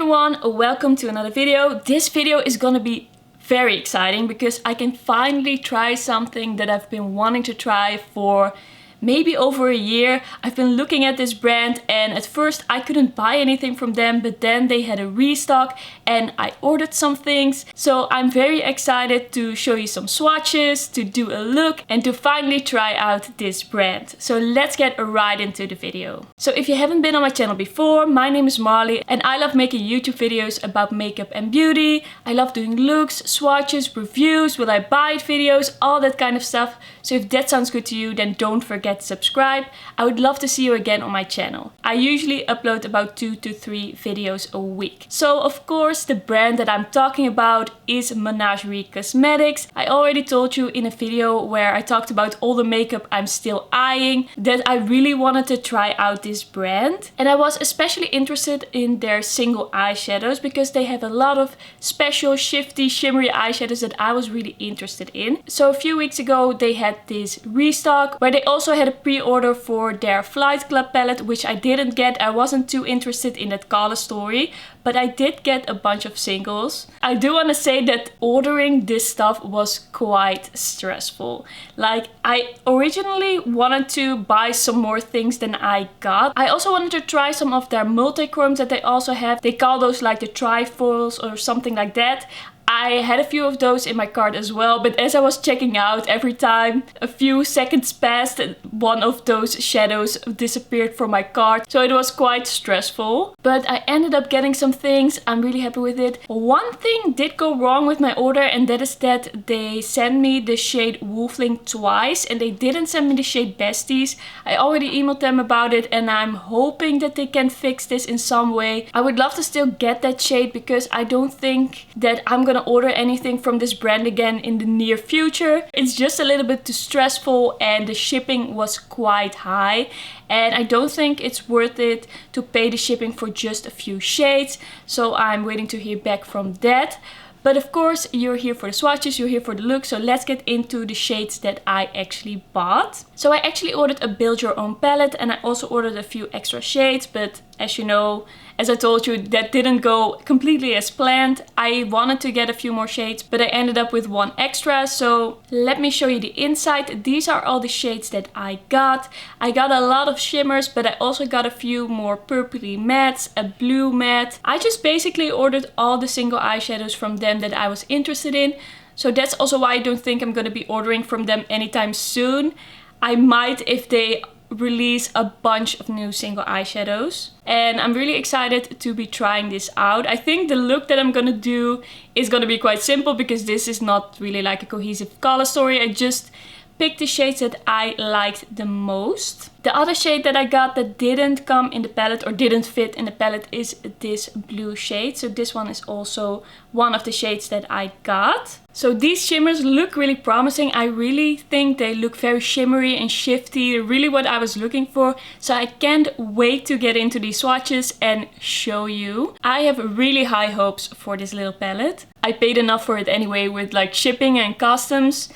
everyone, welcome to another video. This video is gonna be very exciting because I can finally try something that I've been wanting to try for maybe over a year. I've been looking at this brand and at first I couldn't buy anything from them, but then they had a restock and I ordered some things. So I'm very excited to show you some swatches, to do a look and to finally try out this brand. So let's get right into the video. So if you haven't been on my channel before, my name is Marley and I love making YouTube videos about makeup and beauty. I love doing looks, swatches, reviews, will I buy it videos, all that kind of stuff. So if that sounds good to you, then don't forget to subscribe. I would love to see you again on my channel. I usually upload about 2 to 3 videos a week. So of course the brand that I'm talking about is Menagerie Cosmetics. I already told you in a video where I talked about all the makeup I'm still eyeing that I really wanted to try out this brand. And I was especially interested in their single eyeshadows because they have a lot of special shifty shimmery eyeshadows that I was really interested in. So a few weeks ago they had this restock where they also had a pre-order for their Flight Club palette, which I didn't get. I wasn't too interested in that color story, but I did get a bunch of singles. I do want to say that ordering this stuff was quite stressful. Like, I originally wanted to buy some more things than I got. I also wanted to try some of their multi-chromes that they also have. They call those like the trifoils or something like that. I had a few of those in my cart as well, but as I was checking out, every time a few seconds passed, one of those shadows disappeared from my cart. So it was quite stressful, but I ended up getting some things. I'm really happy with it. One thing did go wrong with my order, and that is that they sent me the shade Wolfling twice and they didn't send me the shade Besties. I already emailed them about it and I'm hoping that they can fix this in some way. I would love to still get that shade because I don't think that I'm gonna order anything from this brand again in the near future. It's just a little bit too stressful and the shipping was quite high and I don't think it's worth it to pay the shipping for just a few shades. So I'm waiting to hear back from that. But of course, you're here for the swatches, you're here for the look, so let's get into the shades that I actually bought. So I actually ordered a build your own palette and I also ordered a few extra shades, but as you know, as I told you, that didn't go completely as planned. I wanted to get a few more shades, but I ended up with one extra. So let me show you the inside. These are all the shades that I got. I got a lot of shimmers, but I also got a few more purpley mattes, a blue matte. I just basically ordered all the single eyeshadows from them that I was interested in. So that's also why I don't think I'm going to be ordering from them anytime soon. I might if they release a bunch of new single eyeshadows. And I'm really excited to be trying this out. I think the look that I'm gonna do is gonna be quite simple because this is not really like a cohesive color story. I just picked the shades that I liked the most. The other shade that I got that didn't come in the palette or didn't fit in the palette is this blue shade. So this one is also one of the shades that I got. So these shimmers look really promising. I really think they look very shimmery and shifty, really what I was looking for. So I can't wait to get into these swatches and show you. I have really high hopes for this little palette. I paid enough for it anyway with like shipping and customs.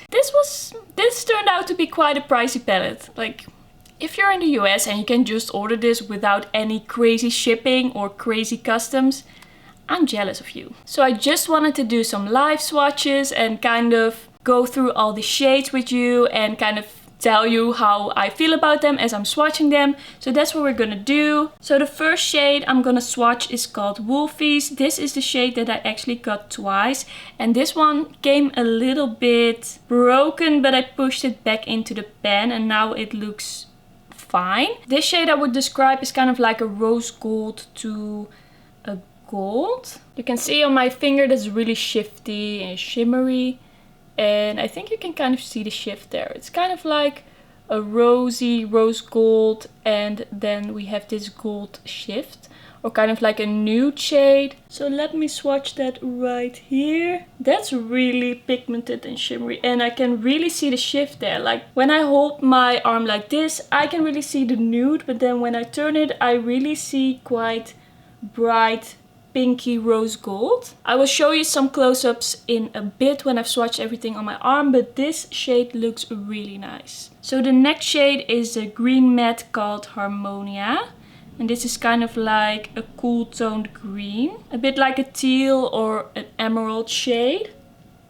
This turned out to be quite a pricey palette. Like, if you're in the US and you can just order this without any crazy shipping or crazy customs, I'm jealous of you. So I just wanted to do some live swatches and kind of go through all the shades with you and kind of tell you how I feel about them as I'm swatching them. So that's what we're gonna do. So the first shade I'm gonna swatch is called Wolfies. This is the shade that I actually got twice. And this one came a little bit broken, but I pushed it back into the pan and now it looks fine. This shade I would describe is kind of like a rose gold to a gold. You can see on my finger that's really shifty and shimmery. And I think you can kind of see the shift there. It's kind of like a rosy rose gold and then we have this gold shift or kind of like a nude shade. So let me swatch that right here. That's really pigmented and shimmery and I can really see the shift there. Like when I hold my arm like this, I can really see the nude, but then when I turn it, I really see quite bright pinky rose gold. I will show you some close-ups in a bit when I've swatched everything on my arm, but this shade looks really nice. So the next shade is a green matte called Harmonia. And this is kind of like a cool toned green. A bit like a teal or an emerald shade.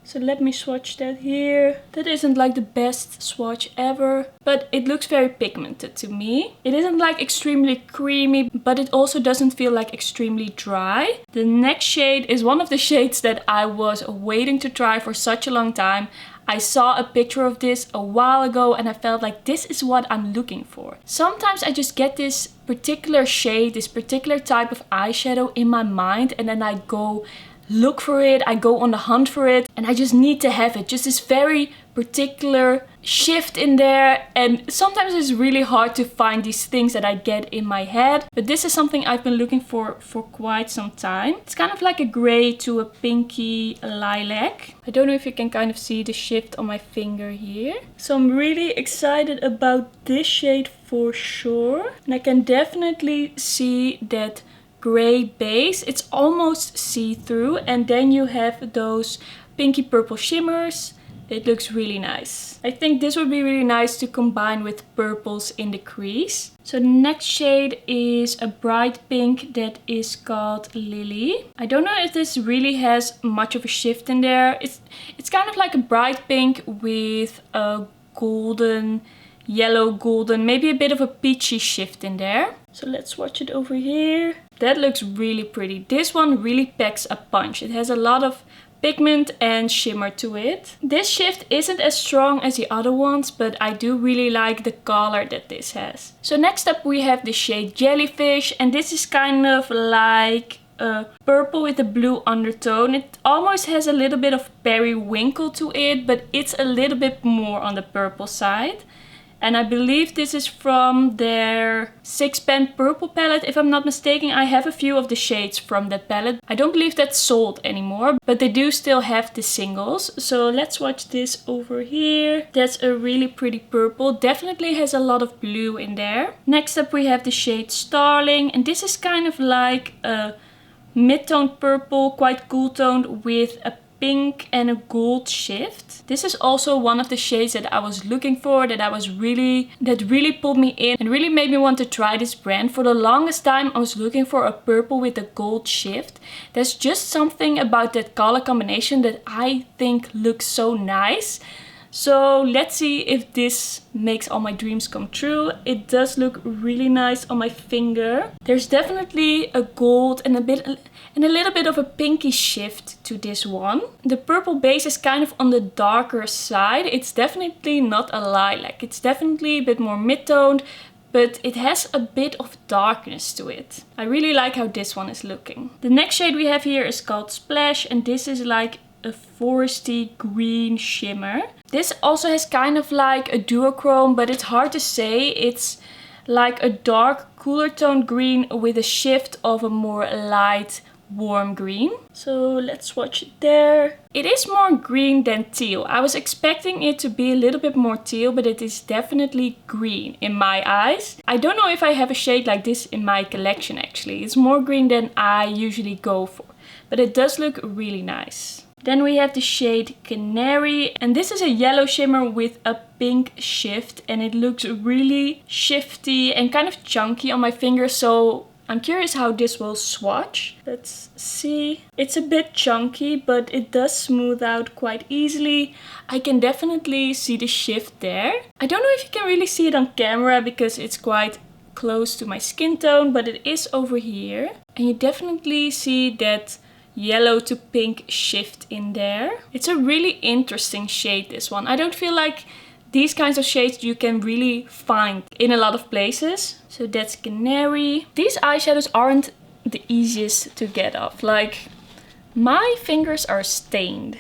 So let me swatch that here. That isn't like the best swatch ever, but it looks very pigmented to me. It isn't like extremely creamy, but it also doesn't feel like extremely dry. The next shade is one of the shades that I was waiting to try for such a long time. I saw a picture of this a while ago and I felt like this is what I'm looking for. Sometimes I just get this particular shade, this particular type of eyeshadow in my mind, and then I go look for it, I go on the hunt for it, and I just need to have it. Just this very particular shift in there, and sometimes it's really hard to find these things that I get in my head, but this is something I've been looking for quite some time. It's kind of like a gray to a pinky lilac. I don't know if you can kind of see the shift on my finger here. So I'm really excited about this shade for sure, and I can definitely see that gray base. It's almost see-through, and then you have those pinky purple shimmers. It looks really nice. I think this would be really nice to combine with purples in the crease. So the next shade is a bright pink that is called Lily. I don't know if this really has much of a shift in there. It's kind of like a bright pink with a golden, yellow golden, maybe a bit of a peachy shift in there. So let's swatch it over here. That looks really pretty. This one really packs a punch. It has a lot of pigment and shimmer to it. This shift isn't as strong as the other ones, but I do really like the color that this has. So next up we have the shade Jellyfish, and this is kind of like a purple with a blue undertone. It almost has a little bit of periwinkle to it, but it's a little bit more on the purple side. And I believe this is from their 6-pan purple palette. If I'm not mistaken, I have a few of the shades from that palette. I don't believe that's sold anymore, but they do still have the singles. So let's watch this over here. That's a really pretty purple. Definitely has a lot of blue in there. Next up we have the shade Starling. And this is kind of like a mid-toned purple, quite cool toned with a pink and a gold shift. This is also one of the shades that I was looking for, that really pulled me in and really made me want to try this brand. For the longest time I was looking for a purple with a gold shift. There's just something about that color combination that I think looks so nice. So let's see if this makes all my dreams come true. It does look really nice on my finger. There's definitely a gold and a little bit of a pinky shift to this one. The purple base is kind of on the darker side. It's definitely not a lilac. It's definitely a bit more mid-toned, but it has a bit of darkness to it. I really like how this one is looking. The next shade we have here is called Splash, and this is like a foresty green shimmer. This also has kind of like a duochrome, but it's hard to say. It's like a dark, cooler toned green with a shift of a more light, warm green. So let's swatch it there. It is more green than teal. I was expecting it to be a little bit more teal, but it is definitely green in my eyes. I don't know if I have a shade like this in my collection actually. It's more green than I usually go for, but it does look really nice. Then we have the shade Canary, and this is a yellow shimmer with a pink shift, and it looks really shifty and kind of chunky on my finger, so I'm curious how this will swatch. Let's see. It's a bit chunky, but it does smooth out quite easily. I can definitely see the shift there. I don't know if you can really see it on camera because it's quite close to my skin tone, but it is over here. And you definitely see that yellow to pink shift in there. It's a really interesting shade, this one. I don't feel like these kinds of shades you can really find in a lot of places. So that's Canary. These eyeshadows aren't the easiest to get off. Like, my fingers are stained.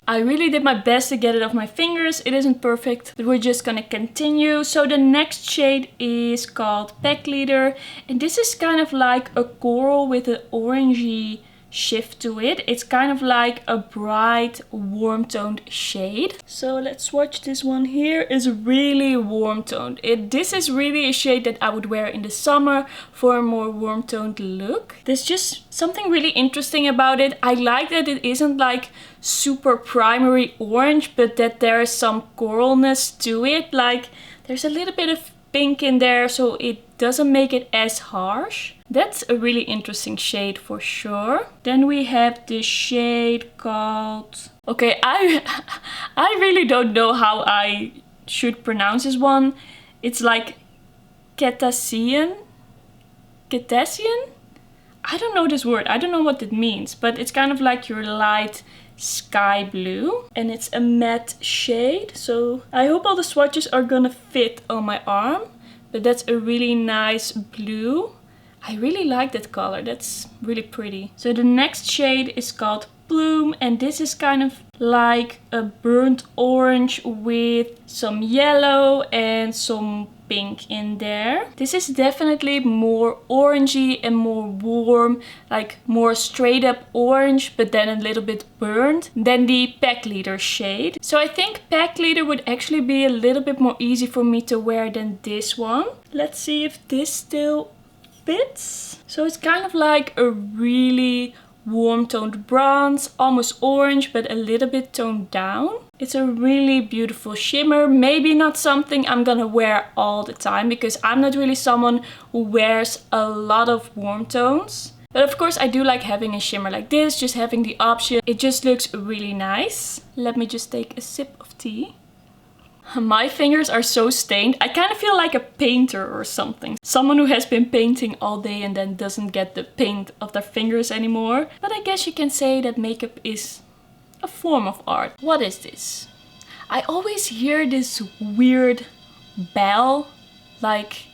I really did my best to get it off my fingers. It isn't perfect, but we're just gonna continue. So the next shade is called Pack Leader, and this is kind of like a coral with an orangey shift to it. It's kind of like a bright, warm toned shade. So let's swatch this one here. It's really warm toned. This is really a shade that I would wear in the summer for a more warm toned look. There's just something really interesting about it. I like that it isn't like super primary orange, but that there is some coralness to it. Like, there's a little bit of pink in there, so it doesn't make it as harsh. That's a really interesting shade for sure. Then we have this shade called... Okay, I really don't know how I should pronounce this one. It's like Catacean? Catacean? I don't know this word. I don't know what it means, but it's kind of like your light sky blue. And it's a matte shade. So I hope all the swatches are gonna fit on my arm. But that's a really nice blue. I really like that color. That's really pretty. So the next shade is called Plume, and this is kind of like a burnt orange with some yellow and some pink in there. This is definitely more orangey and more warm, like more straight up orange, but then a little bit burnt than the Pack Leader shade. So I think Pack Leader would actually be a little bit more easy for me to wear than this one. Let's see if this still fits. So it's kind of like a really warm toned bronze, almost orange, but a little bit toned down. It's a really beautiful shimmer. Maybe not something I'm gonna wear all the time because I'm not really someone who wears a lot of warm tones. But of course I do like having a shimmer like this, just having the option. It just looks really nice. Let me just take a sip of tea. My fingers are so stained. I kind of feel like a painter or something. Someone who has been painting all day and then doesn't get the paint of their fingers anymore. But I guess you can say that makeup is a form of art. What is this? I always hear this weird bell, like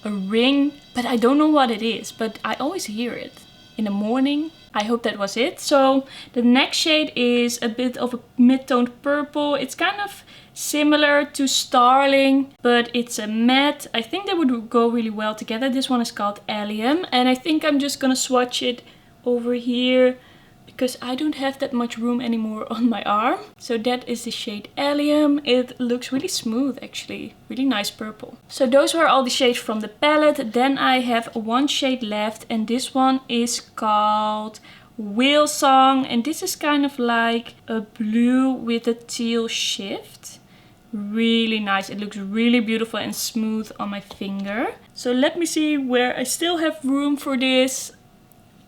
a ring, but I don't know what it is. But I always hear it in the morning. I hope that was it. So the next shade is a bit of a mid-toned purple. It's kind of similar to Starling, but it's a matte. I think they would go really well together. This one is called Allium, and I think I'm just gonna swatch it over here because I don't have that much room anymore on my arm. So that is the shade Allium. It looks really smooth actually. Really nice purple. So those were all the shades from the palette. Then I have one shade left, and this one is called Whale Song, and this is kind of like a blue with a teal shift. Really nice. It looks really beautiful and smooth on my finger. So let me see where I still have room for this.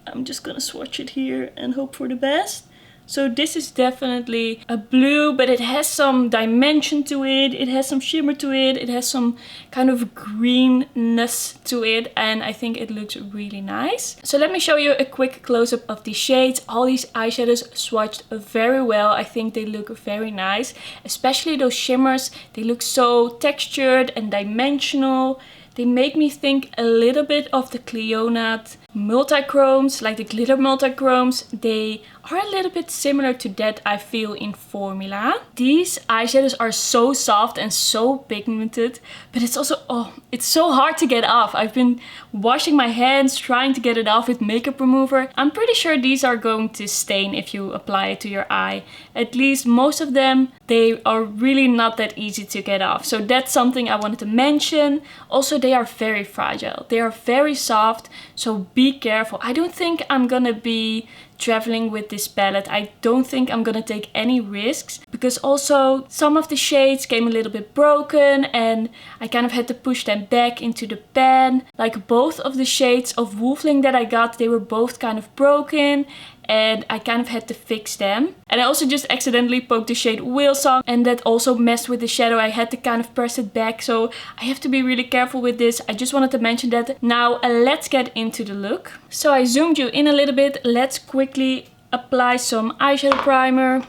I'm just gonna swatch it here and hope for the best. So this is definitely a blue, but it has some dimension to it. It has some shimmer to it. It has some kind of greenness to it. And I think it looks really nice. So let me show you a quick close-up of these shades. All these eyeshadows swatched very well. I think they look very nice. Especially those shimmers. They look so textured and dimensional. They make me think a little bit of the Clionadh multichromes, like the glitter multichromes. They are a little bit similar to that, I feel, in formula. These eyeshadows are so soft and so pigmented, but it's also, oh, it's so hard to get off. I've been washing my hands, trying to get it off with makeup remover. I'm pretty sure these are going to stain if you apply it to your eye. At least most of them, they are really not that easy to get off. So that's something I wanted to mention. Also, they are very fragile. They are very soft, so be careful. I don't think I'm gonna be traveling with this palette. I don't think I'm gonna take any risks because also some of the shades came a little bit broken and I kind of had to push them back into the pan. Like both of the shades of Wolfling that I got, they were both kind of broken and I kind of had to fix them. And I also just accidentally poked the shade Whale Song and that also messed with the shadow. I had to kind of press it back, so I have to be really careful with this. I just wanted to mention that. Now let's get into the look. So I zoomed you in a little bit. Let's quickly apply some eyeshadow primer.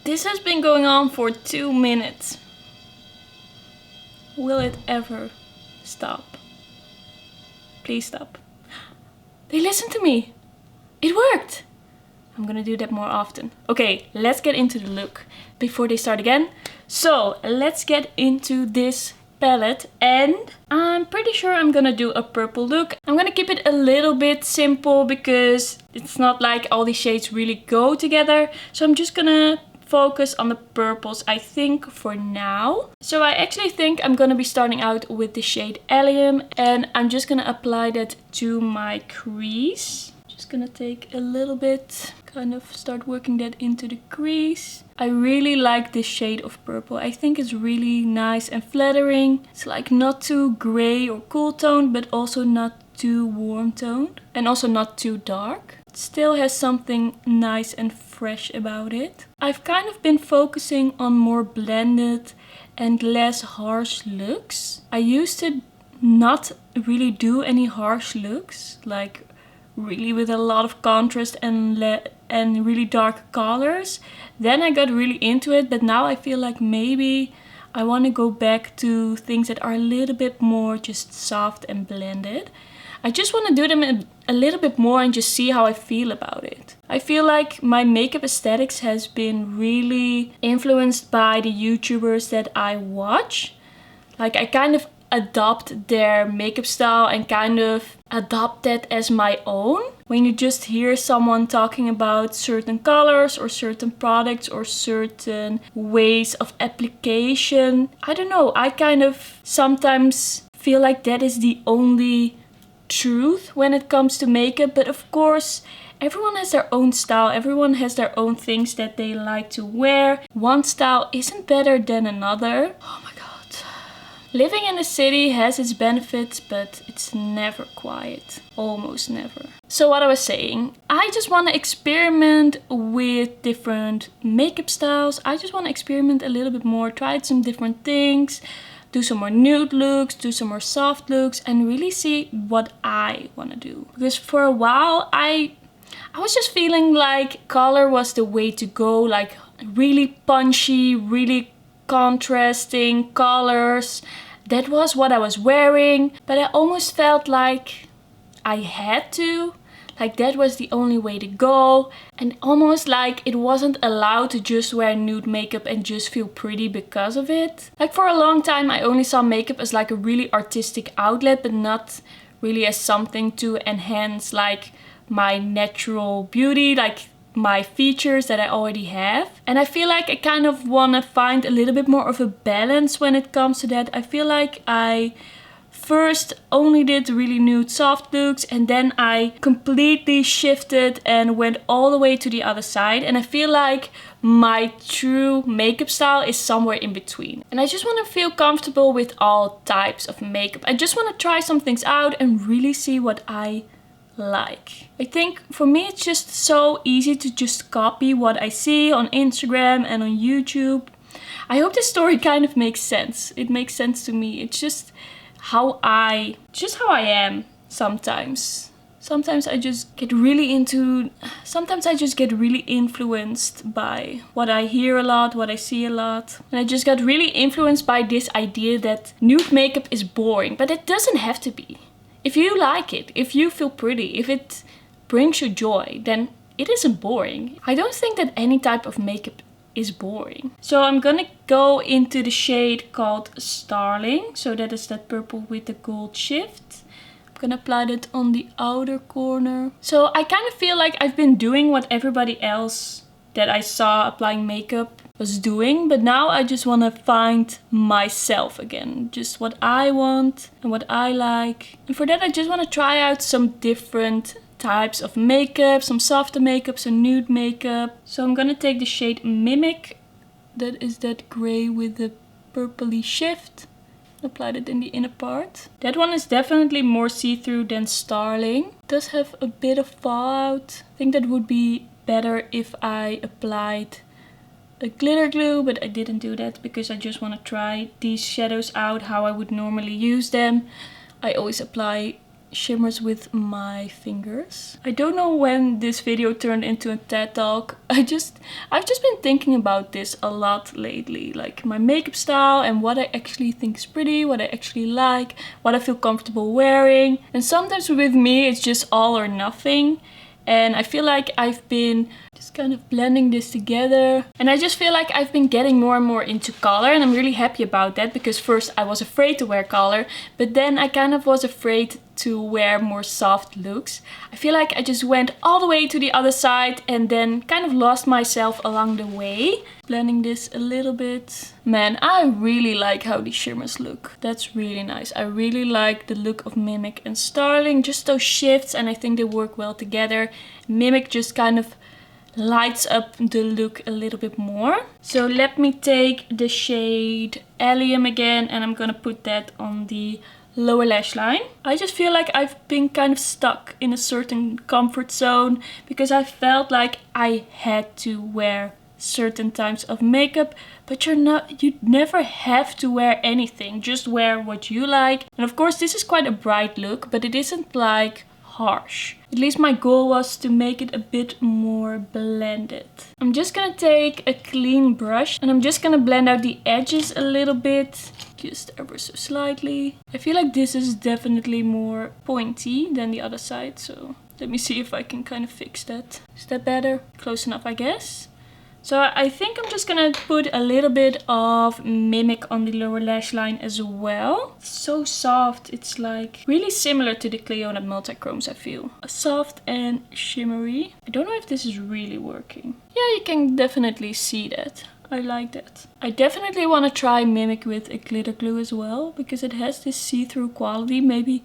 This has been going on for 2 minutes. Will it ever stop? Please stop. They listened to me. It worked. I'm gonna do that more often. Okay, let's get into the look before they start again. So let's get into this palette, and I'm pretty sure I'm gonna do a purple look. I'm gonna keep it a little bit simple because it's not like all these shades really go together. So I'm just gonna focus on the purples, I think, for now. So I actually think I'm gonna be starting out with the shade Allium, and I'm just gonna apply that to my crease. Just gonna take a little bit, kind of start working that into the crease. I really like this shade of purple. I think it's really nice and flattering. It's like not too gray or cool toned, but also not too warm toned. And also not too dark. It still has something nice and fresh about it. I've kind of been focusing on more blended and less harsh looks. I used to not really do any harsh looks, like really with a lot of contrast and really dark colors. Then I got really into it, but now I feel like maybe I want to go back to things that are a little bit more just soft and blended. I just want to do them a little bit more and just see how I feel about it. I feel like my makeup aesthetics has been really influenced by the YouTubers that I watch. Like I kind of adopt their makeup style and kind of adopt that as my own. When you just hear someone talking about certain colors or certain products or certain ways of application, I don't know, I kind of sometimes feel like that is the only truth when it comes to makeup. But of course, everyone has their own style, everyone has their own things that they like to wear. One style isn't better than another. Oh my god. Living in the city has its benefits, but it's never quiet. Almost never. So what I was saying, I just want to experiment with different makeup styles. I just want to experiment a little bit more, try some different things, do some more nude looks, do some more soft looks, and really see what I want to do. Because for a while, I was just feeling like color was the way to go, like really punchy, really contrasting colors. That was what I was wearing, but I almost felt like I had to. Like that was the only way to go, and almost like it wasn't allowed to just wear nude makeup and just feel pretty because of it. Like for a long time I only saw makeup as like a really artistic outlet, but not really as something to enhance like my natural beauty, like my features that I already have. And I feel like I kind of want to find a little bit more of a balance when it comes to that. I feel like I first only did really nude soft looks, and then I completely shifted and went all the way to the other side. And I feel like my true makeup style is somewhere in between. And I just want to feel comfortable with all types of makeup. I just want to try some things out and really see what I like. I think for me it's just so easy to just copy what I see on Instagram and on YouTube. I hope this story kind of makes sense. It makes sense to me. It's just how I am sometimes. Sometimes I just get really influenced by what I hear a lot, what I see a lot. And I just got really influenced by this idea that nude makeup is boring, but it doesn't have to be. If you like it, if you feel pretty, if it brings you joy, then it isn't boring. I don't think that any type of makeup is boring. So I'm gonna go into the shade called Starling. So that is that purple with the gold shift. I'm gonna apply that on the outer corner. So I kind of feel like I've been doing what everybody else that I saw applying makeup was doing, but now I just want to find myself again, just what I want and what I like. And for that I just want to try out some different types of makeup, some softer makeup, some nude makeup. So I'm gonna take the shade Mimic, that is that gray with the purpley shift, apply it in the inner part. That one is definitely more see-through than Starling. It does have a bit of fallout. I think that would be better if I applied a glitter glue, but I didn't do that because I just want to try these shadows out how I would normally use them. I always apply shimmers with my fingers. I don't know when this video turned into a TED talk. I've just been thinking about this a lot lately, like my makeup style and what I actually think is pretty, what I actually like, what I feel comfortable wearing. And sometimes with me it's just all or nothing. And I feel like I've been just kind of blending this together. And I just feel like I've been getting more and more into color. And I'm really happy about that, because first I was afraid to wear color, but then I kind of was afraid to wear more soft looks. I feel like I just went all the way to the other side and then kind of lost myself along the way. Blending this a little bit. Man, I really like how these shimmers look. That's really nice. I really like the look of Mimic and Starling. Just those shifts, and I think they work well together. Mimic just kind of lights up the look a little bit more. So let me take the shade Allium again, and I'm gonna put that on the lower lash line. I just feel like I've been kind of stuck in a certain comfort zone because I felt like I had to wear certain types of makeup, but you never have to wear anything. Just wear what you like. And of course this is quite a bright look, but it isn't like harsh. At least my goal was to make it a bit more blended. I'm just gonna take a clean brush and I'm just gonna blend out the edges a little bit, just ever so slightly. I feel like this is definitely more pointy than the other side, so let me see if I can kind of fix that. Is that better? Close enough, I guess. So I think I'm just gonna put a little bit of Mimic on the lower lash line as well. It's so soft. It's like really similar to the Cleonat Multichromes, I feel. Soft and shimmery. I don't know if this is really working. Yeah, you can definitely see that. I like that. I definitely want to try Mimic with a glitter glue as well, because it has this see-through quality. Maybe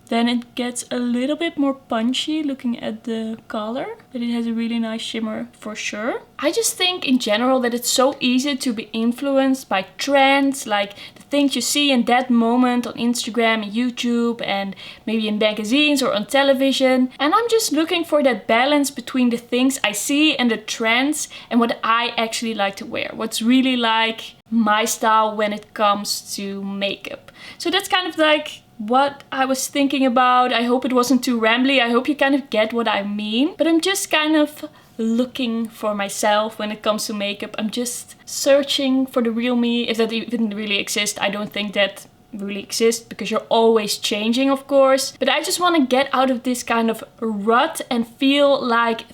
then it gets a little bit more punchy looking at the color, but it has a really nice shimmer for sure. I just think in general that it's so easy to be influenced by trends, like the things you see in that moment on Instagram and YouTube and maybe in magazines or on television. And I'm just looking for that balance between the things I see and the trends and what I actually like to wear. What's really like my style when it comes to makeup. So that's kind of like what I was thinking about. I hope it wasn't too rambly. I hope you kind of get what I mean. But I'm just kind of looking for myself when it comes to makeup. I'm just searching for the real me, if that even really exists. I don't think that really exists because you're always changing, of course. But I just want to get out of this kind of rut and feel like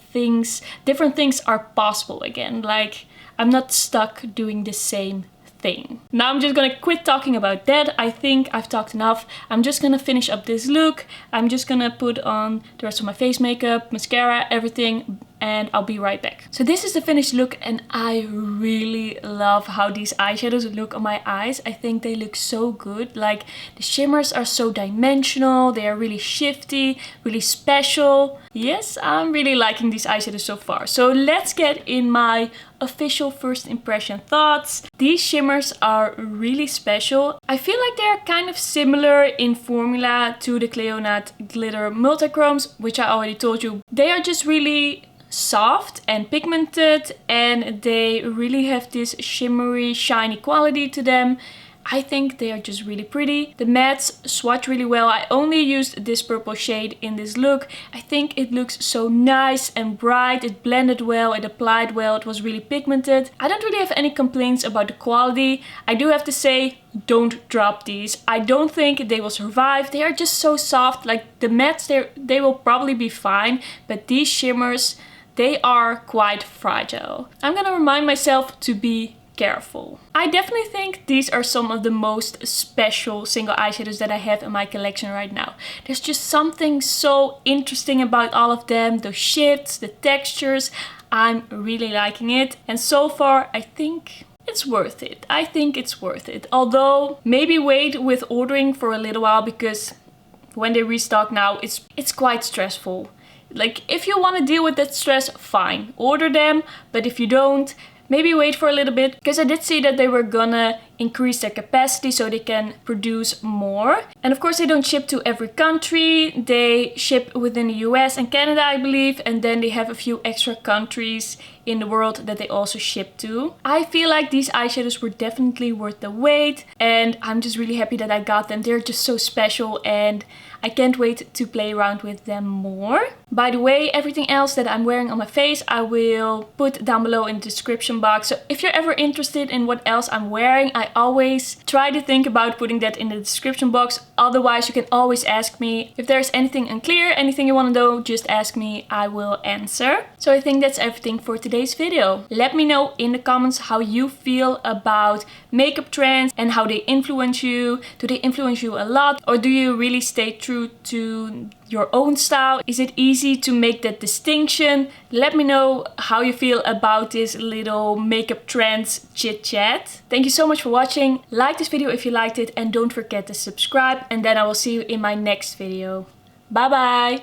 different things are possible again. Like I'm not stuck doing the same thing. Now I'm just gonna quit talking about that. I think I've talked enough. I'm just gonna finish up this look. I'm just gonna put on the rest of my face makeup, mascara, everything, and I'll be right back. So this is the finished look and I really love how these eyeshadows look on my eyes. I think they look so good. Like the shimmers are so dimensional. They are really shifty, really special. Yes, I'm really liking these eyeshadows so far. So let's get in my official first impression thoughts. These shimmers are really special. I feel like they're kind of similar in formula to the Cleonat Glitter Multichromes, which I already told you. They are just really soft and pigmented and they really have this shimmery, shiny quality to them. I think they are just really pretty. The mattes swatch really well. I only used this purple shade in this look. I think it looks so nice and bright. It blended well, it applied well, it was really pigmented. I don't really have any complaints about the quality. I do have to say, don't drop these. I don't think they will survive. They are just so soft. Like the mattes, they will probably be fine, but these shimmers, they are quite fragile. I'm gonna remind myself to be careful. I definitely think these are some of the most special single eyeshadows that I have in my collection right now. There's just something so interesting about all of them. The shifts, the textures. I'm really liking it. And so far, I think it's worth it. I think it's worth it. Although, maybe wait with ordering for a little while because when they restock now, it's quite stressful. Like, if you want to deal with that stress, fine. Order them. But if you don't, maybe wait for a little bit, because I did see that they were gonna increase their capacity so they can produce more. And of course they don't ship to every country. They ship within the US and Canada, I believe, and then they have a few extra countries in the world that they also ship to. I feel like these eyeshadows were definitely worth the wait and I'm just really happy that I got them. They're just so special and I can't wait to play around with them more. By the way, everything else that I'm wearing on my face I will put down below in the description box. So if you're ever interested in what else I'm wearing, I always try to think about putting that in the description box. Otherwise, you can always ask me. If there's anything unclear, anything you want to know, just ask me, I will answer. So I think that's everything for today's video. Let me know in the comments how you feel about makeup trends and how they influence you. Do they influence you a lot, or do you really stay true to your own style? Is it easy to make that distinction? Let me know how you feel about this little makeup trends chit chat. Thank you so much for watching. Like this video if you liked it and don't forget to subscribe, and then I will see you in my next video. Bye bye!